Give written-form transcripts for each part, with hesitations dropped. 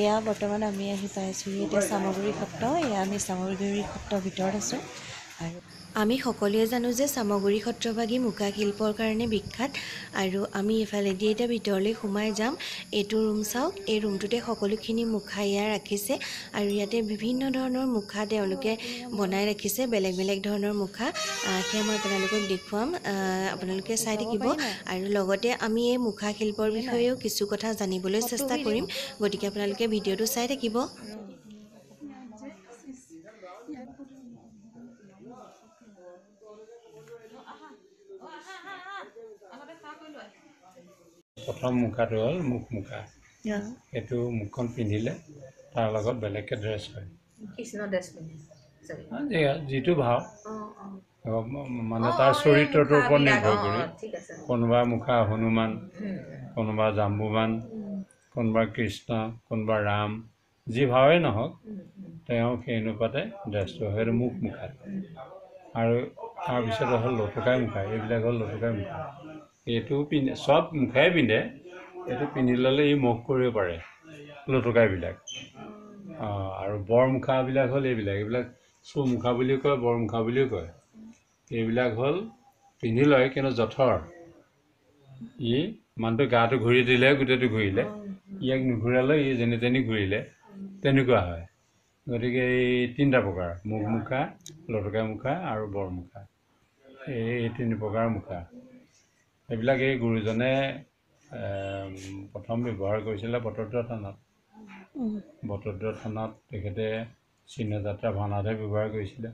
এয়া বৰ্তমান আমি আহি পাইছোঁ এতিয়া চামগুৰি সত্ৰ। এয়া আমি চামগুৰি সত্ৰৰ ভিতৰত আছোঁ আৰু আমি সকলোৱে জানো যে চামগুৰি সত্ৰভাগী মুখা শিল্পৰ কাৰণে বিখ্যাত আৰু আমি এফালেদি এতিয়া ভিতৰলৈ সোমাই যাম। এইটো ৰুম চাওক, এই ৰুমটোতে সকলোখিনি মুখা ইয়াত ৰাখিছে আৰু ইয়াতে বিভিন্ন ধৰণৰ মুখা তেওঁলোকে বনাই ৰাখিছে, বেলেগ বেলেগ ধৰণৰ মুখা। সেয়া মই আপোনালোকক দেখুৱাম, আপোনালোকে চাই থাকিব আৰু লগতে আমি এই মুখা শিল্পৰ বিষয়েও কিছু কথা জানিবলৈ চেষ্টা কৰিম, গতিকে আপোনালোকে ভিডিঅ'টো চাই থাকিব। প্ৰথম মুখাটো হ'ল মুখ মুখা। এইটো মুখখন পিন্ধিলে তাৰ লগত বেলেগকৈ ড্ৰেছ হয়, কৃষ্ণ ড্ৰেছ পিন্ধে যিটো ভাৱ মানে তাৰ চৰিত্ৰটোৰ ওপৰত নিৰ্ভৰ কৰি। কোনোবা মুখা হনুমান, কোনোবা জাম্বুবান, কোনোবা কৃষ্ণ, কোনোবা ৰাম, যি ভাৱেই নহওক তেওঁ সেই অনুপাতে ড্ৰেছটো হয়। সেইটো মুখ মুখা। আৰু তাৰপিছতে হ'ল লটকাই মুখা। এইবিলাক হ'ল লটকাই মুখা। এইটো পিন্ধে, চব মুখাই পিন্ধে, এইটো পিন্ধি ল'লে ই মুখ কৰিব পাৰে লটকাইবিলাক। আৰু বৰ মুখাবিলাক হ'ল এইবিলাক চু মুখা বুলিও কয়, বৰ মুখা বুলিও কয়। এইবিলাক হ'ল পিন্ধি লয় কিন্তু জঠৰ। ই মানুহটো গাটো ঘূৰি দিলে গোটেইটো ঘূৰিলে, ইয়াক নুঘূৰালে ই যেনি তেনি ঘূৰিলে, তেনেকুৱা হয়। গতিকে এই তিনিটা প্ৰকাৰ: মুখ মুখা, লটকাই মুখা আৰু বৰ মুখা। এই তিনি প্ৰকাৰৰ মুখা। এইবিলাক এই গুৰুজনে প্ৰথম ব্যৱহাৰ কৰিছিলে বটদ্ৰৱা থানত। বটদ্ৰৱা থানত তেখেতে চিহ্নযাত্ৰা ভাওনাতহে ব্যৱহাৰ কৰিছিলে।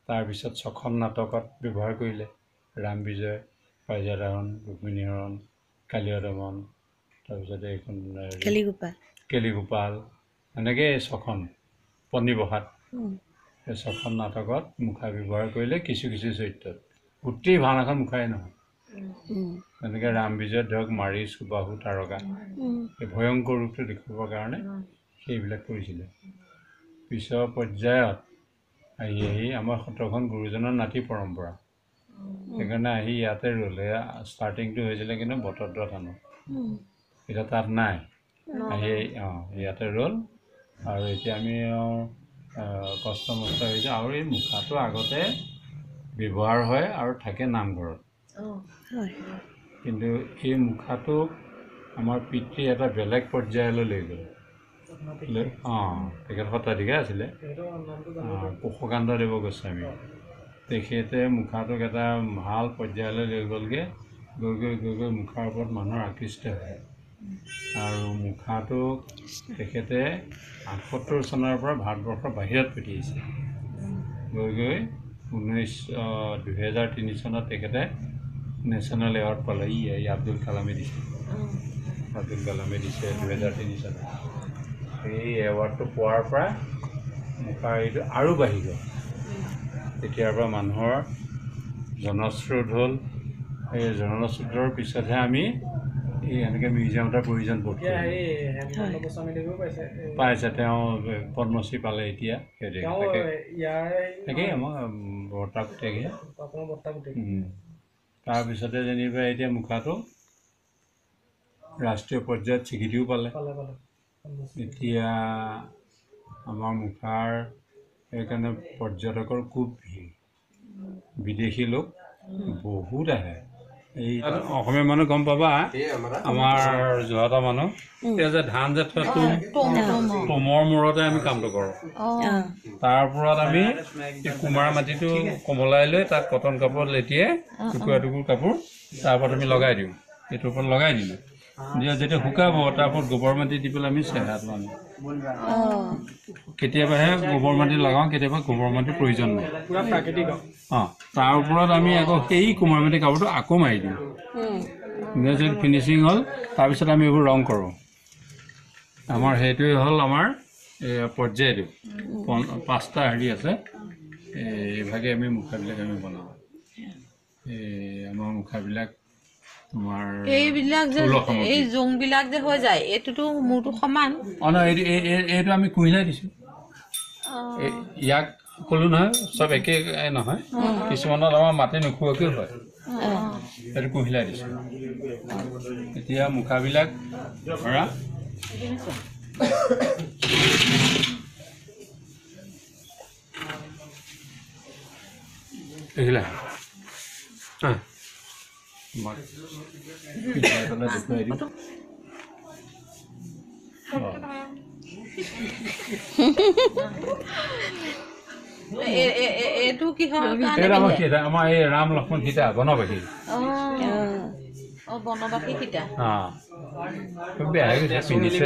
তাৰপিছত ছখন নাটকত ব্যৱহাৰ কৰিলে: ৰাম বিজয়, পাৰিজাত হৰণ, ৰুক্মিণী হৰণ, কালীয় দমন, তাৰপিছতে এইখন কেলিগোপাল, এনেকৈ এই ছখন পন্নীপ্ৰসাদ, এই ছখন নাটকত মুখা ব্যৱহাৰ কৰিলে কিছু কিছু চৰিত্ৰত। গোটেই ভাওনাখন মুখাই নহয়। তেনেকৈ ৰাম বিজয়ত ধৰক মাৰি সুবাহু তাৰকা, এই ভয়ংকৰ ৰূপটো দেখুৱাবৰ কাৰণে সেইবিলাক কৰিছিলে। পিছৰ পৰ্যায়ত আহি আমাৰ সত্ৰখন গুৰুজনৰ নাতি পৰম্পৰা, সেইকাৰণে আহি ইয়াতে ৰ'ল। ষ্টাৰ্টিংটো হৈছিলে কিন্তু বটদ্ৰৱা থানত, এতিয়া তাত নাই, আহি ইয়াতে ৰ'ল। আৰু এতিয়া আমি কষ্ট মষ্ট হৈছে। আৰু এই মুখাটো আগতে ব্যৱহাৰ হয় আৰু থাকে নামঘৰত। কিন্তু এই মুখাটোক আমাৰ পিতৃ এটা বেলেগ পৰ্যায়লৈ লৈ গ'ল। তেখেত সত্ৰাধিকাৰ আছিলে, কুশকান্তদেৱ গোস্বামী। তেখেতে মুখাটোক এটা ভাল পৰ্যায়লৈ লৈ গ'লগৈ। গৈ গৈ গৈ গৈ মুখাৰ ওপৰত মানুহৰ আকৃষ্ট হয়। আৰু মুখাটোক তেখেতে ৭৮ চনৰ পৰা ভাৰতবৰ্ষৰ বাহিৰত পঠিয়াইছে। গৈ গৈ 2003 চনত তেখেতে নেশ্যনেল এৱাৰ্ড পালে। আব্দুল কালামে দিছে, 2003 চনত। এই এৱাৰ্ডটো পোৱাৰ পৰা মুখাৰ এইটো আৰু বাঢ়ি গ'ল। তেতিয়াৰ পৰা মানুহৰ জনস্ৰোত হ'ল। এই জনস্ৰোতৰ পিছতহে আমি এই এনেকৈ মিউজিয়াম এটাৰ প্ৰয়োজন বোধ পাইছে। তেওঁ পদ্মশ্ৰী পালে এতিয়া। তাকেই আমাৰ বৰ্তা পুতেকে। তাৰপিছতে যেনিবা এতিয়া মুখাটো ৰাষ্ট্ৰীয় পৰ্যায়ত স্বীকৃতিও পালে। এতিয়া আমাৰ মুখাৰ সেইকাৰণে পৰ্যটকৰ খুব ভিৰ, বিদেশী লোক বহুত আহে। এই অসমীয়া মানুহ গম পাবা, আমাৰ যোৰহাটৰ মানুহ এতিয়া যে ধান যে থোৱা তুমৰ মূৰতে আমি কামটো কৰোঁ। তাৰ ওপৰত আমি এই কুমাৰ মাটিটো কোমলাই লৈ তাত কটন কাপোৰত লেটিয়াই টুকুৰা টুকুৰ কাপোৰ তাৰ ওপৰত আমি লগাই দিওঁ। এইটোৰ ওপৰত লগাই দিলোঁ, যেতিয়া শুকাব তাৰ ওপৰত গোবৰ মাটি দি পেলাই আমি চেহেৰাটো আনো। কেতিয়াবাহে গোবৰ মাটি লগাওঁ, কেতিয়াবা গোবৰ মাটিৰ প্ৰয়োজন নাই। তাৰ ওপৰত আমি আকৌ সেই কুমাৰ মাটি কাপোৰটো আকৌ মাৰি দিওঁ। যেতিয়া ফিনিচিং হ'ল তাৰপিছত আমি এইবোৰ ৰং কৰোঁ। আমাৰ সেইটোৱে হ'ল আমাৰ পৰ্যায়টো। 5টা হেৰি আছে, এইভাগে আমি মুখাবিলাক আমি বনাওঁ। আমাৰ মুখাবিলাক তোমাৰ এইবিলাক যে এই জোংবিলাক যে হৈ যায়, এইটোতো মূৰটো সমান। এইটো আমি কুহিলাই দিছোঁ। ইয়াক ক'লোঁ নহয়, চব একে নহয়, কিছুমানত আমাৰ মাটি নোখোৱাকৈও হয়। সেইটো কুহিলাই দিছোঁ। এতিয়া মুখাবিলাক ধৰা দেখিলা এইটো কিহৰ আমাৰ এই ৰাম লক্ষ্মণ সীতা বনবাসী বনবাসী সীতা বেয়া হৈ গৈছে পিন্ধিছে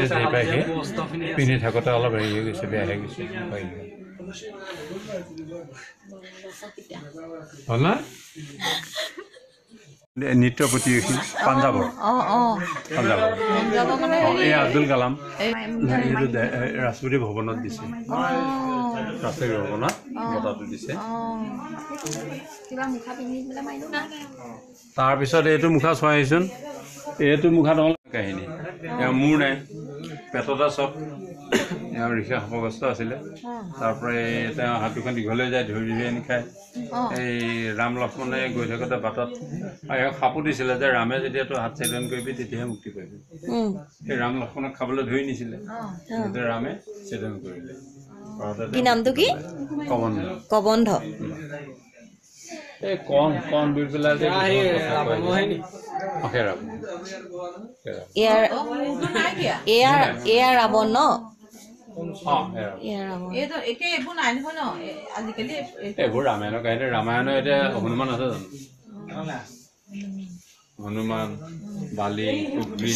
পিন্ধি থাকোঁতে অলপ হেৰি হৈ গৈছে বেয়া হৈ গৈছে হ'ল না নৃত্য প্ৰতিযোগী পাঞ্জাবৰ এই আব্দুল কালাম এইটো ৰাষ্ট্ৰপতি ভৱনত দিছে ৰাষ্ট্ৰপতি ভৱনত বঁটাটো দিছে তাৰপিছত এইটো মুখা চোৱা আহিছোন এইটো মুখা নহ'ল কাহিনী এওঁ মূৰ নাই পেটতে চব এওঁ ৰিক্সা সপগ্ৰস্ত আছিলে তাৰপৰা তেওঁ হাত দুখন দীঘলৈ যায় ধৰি ধৰি আনি খায় এই ৰাম লক্ষ্মণে গৈ থাকোঁতে বাটত এওঁ সাপো দিছিলে যে ৰামে যেতিয়া তই হাত ছেদন কৰিবি তেতিয়াহে মুক্তি পাবি সেই ৰাম লক্ষ্মণক খাবলৈ ধৰি নিছিলে তেতিয়া ৰামে ছেদন কৰিলে কি নামটো কি কবন্ধ এই কণ বুলি পেলাই যে এয়া ৰাৱণ ন এইবোৰ ৰামায়ণৰ কাহিনী ৰামায়ণৰ এতিয়া হনুমান আছে জানো হনুমান বালি কুবলি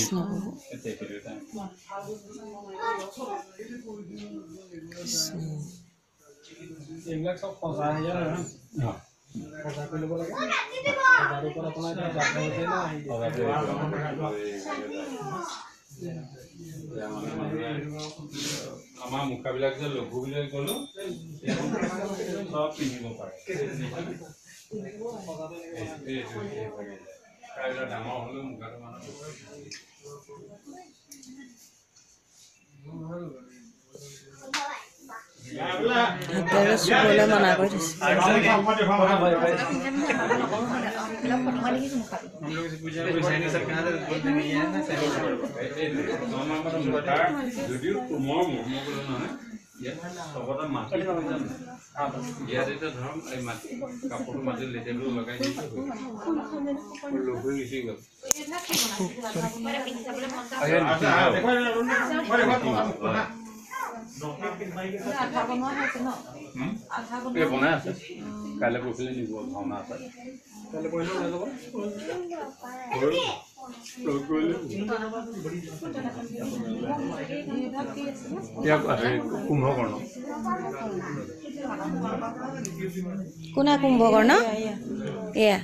এইবিলাক চব সজা আমাৰ মুখাবিলাক যে লঘু বুলি ক'লো চব পিন্ধিব পাৰে ডাঙৰ হ'লেও মুখাটো হাতেৰে চুবলৈ মনা কৰি দিছে যদিও কোমৰ মৰ্ম নহয় চবতে মাটি ইয়াত এতিয়া ধৰক এই মাটি কাপোৰটো মাটি লেটেলটো লগাই দিছে লঘু গুচি গ'ল বনাই আছে কাইলৈ পৰহিলৈ নিব ভাওনা আছে কুম্ভকৰ্ণ কোনা কুম্ভকৰ্ণ এয়া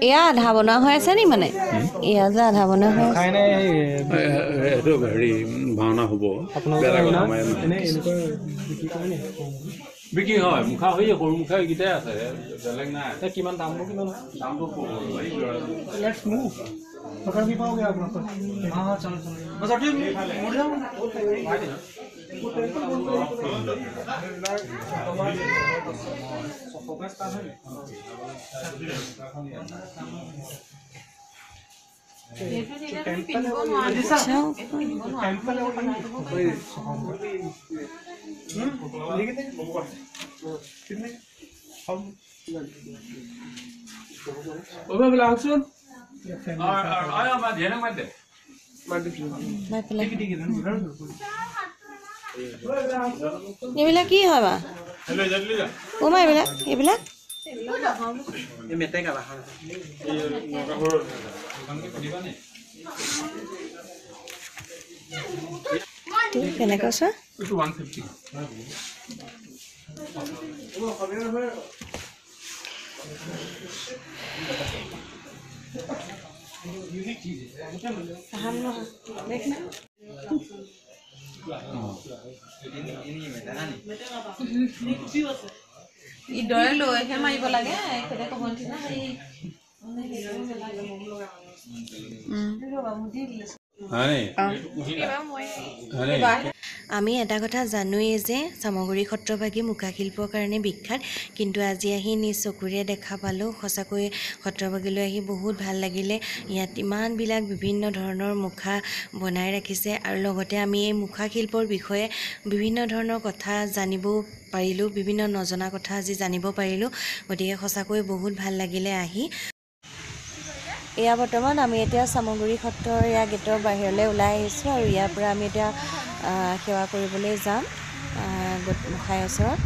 এয়া আধা বনোৱা হৈ আছে নি মানে এয়া যে আধা বনোৱা হৈ আছে এইটো হেৰি ভাওনা হ'ব বিক্ৰী হয় মুখা হৈ সৰু মুখা এইকেইটাই আছে বেলেগ নাই কিমান দামবোৰ কিমান দামটো पकड़ भी पाओगे आप लोग हाँ चलो चलो बस अभी मुड़ जाओ এইবিলাক কি হয় বা কোমা এইবিলাক কেনেকৈ চোৱা ইদৰে লৈহে মাৰিব লাগে এখেতে ক'ব নিচিনা হেৰি আমি এটা কথা জানোৱেই যে চামগুৰি সত্ৰভাগী মুখাশিল্পৰ কাৰণে বিখ্যাত, কিন্তু আজি আহি নিজ চকুৰে দেখা পালোঁ। সঁচাকৈ সত্ৰভাগীলৈ আহি বহুত ভাল লাগিলে। ইয়াত ইমানবিলাক বিভিন্ন ধৰণৰ মুখা বনাই ৰাখিছে আৰু লগতে আমি এই মুখাশিল্পৰ বিষয়ে বিভিন্ন ধৰণৰ কথা জানিব পাৰিলোঁ, বিভিন্ন নজনা কথা আজি জানিব পাৰিলোঁ। গতিকে সঁচাকৈ বহুত ভাল লাগিলে আহি। এয়া বৰ্তমান আমি এতিয়া চামগুৰি সত্ৰৰ গেটৰ বাহিৰলৈ ওলাই আহিছোঁ আৰু ইয়াৰ পৰা আমি এতিয়া সেৱা কৰিবলৈ যাম গোঁসাই ওচৰত।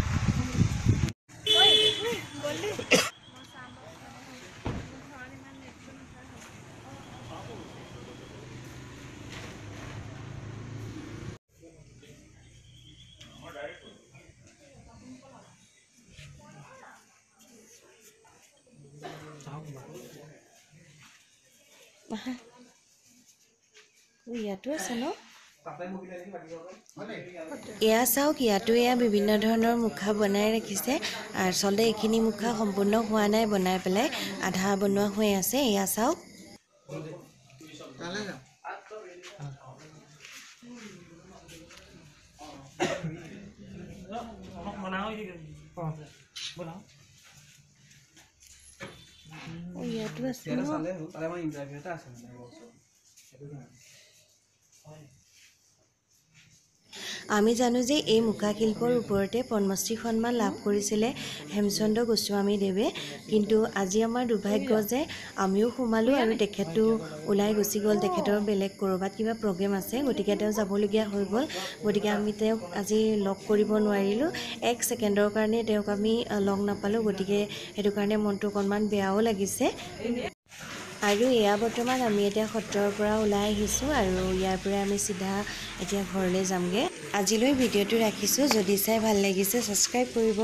ইয়াতো আছে ন? এয়া চাওক, ইয়াতো বিভিন্ন ধৰণৰ মুখা বনাই ৰাখিছে। আচলতে এইখিনি মুখা সম্পূৰ্ণ হোৱা নাই, বনাই পেলাই আধা বনোৱা হৈ আছে। এয়া চাওক। ইয়াতো আছে ন? আমি জানো যে এই মুখাশিল্পৰ ওপৰতে পদ্মশ্ৰী সন্মান লাভ কৰিছিলে হেমচন্দ্ৰ গোস্বামীদেৱে, কিন্তু আজি আমাৰ দুৰ্ভাগ্য যে আমিও সোমালোঁ আৰু তেখেতো ওলাই গুচি গ'ল। তেখেতৰ বেলেগ ক'ৰবাত কিবা প্ৰগ্ৰেম আছে, গতিকে তেওঁ যাবলগীয়া হৈ গ'ল। গতিকে আমি তেওঁক আজি লগ কৰিব নোৱাৰিলোঁ। 1 ছেকেণ্ডৰ কাৰণে তেওঁক আমি লগ নাপালোঁ। গতিকে সেইটো কাৰণে মনটো অকণমান বেয়াও লাগিছে। আৰু এয়া বৰ্তমান আমি এতিয়া সত্ৰৰ পৰা ওলাই আহিছোঁ আৰু ইয়াৰ পৰা আমি চিধা এতিয়া ঘৰলৈ যামগৈ। আজিলৈ ভিডিঅ'টো ৰাখিছোঁ। যদি চাই ভাল লাগিছে ছাবস্ক্ৰাইব কৰিব।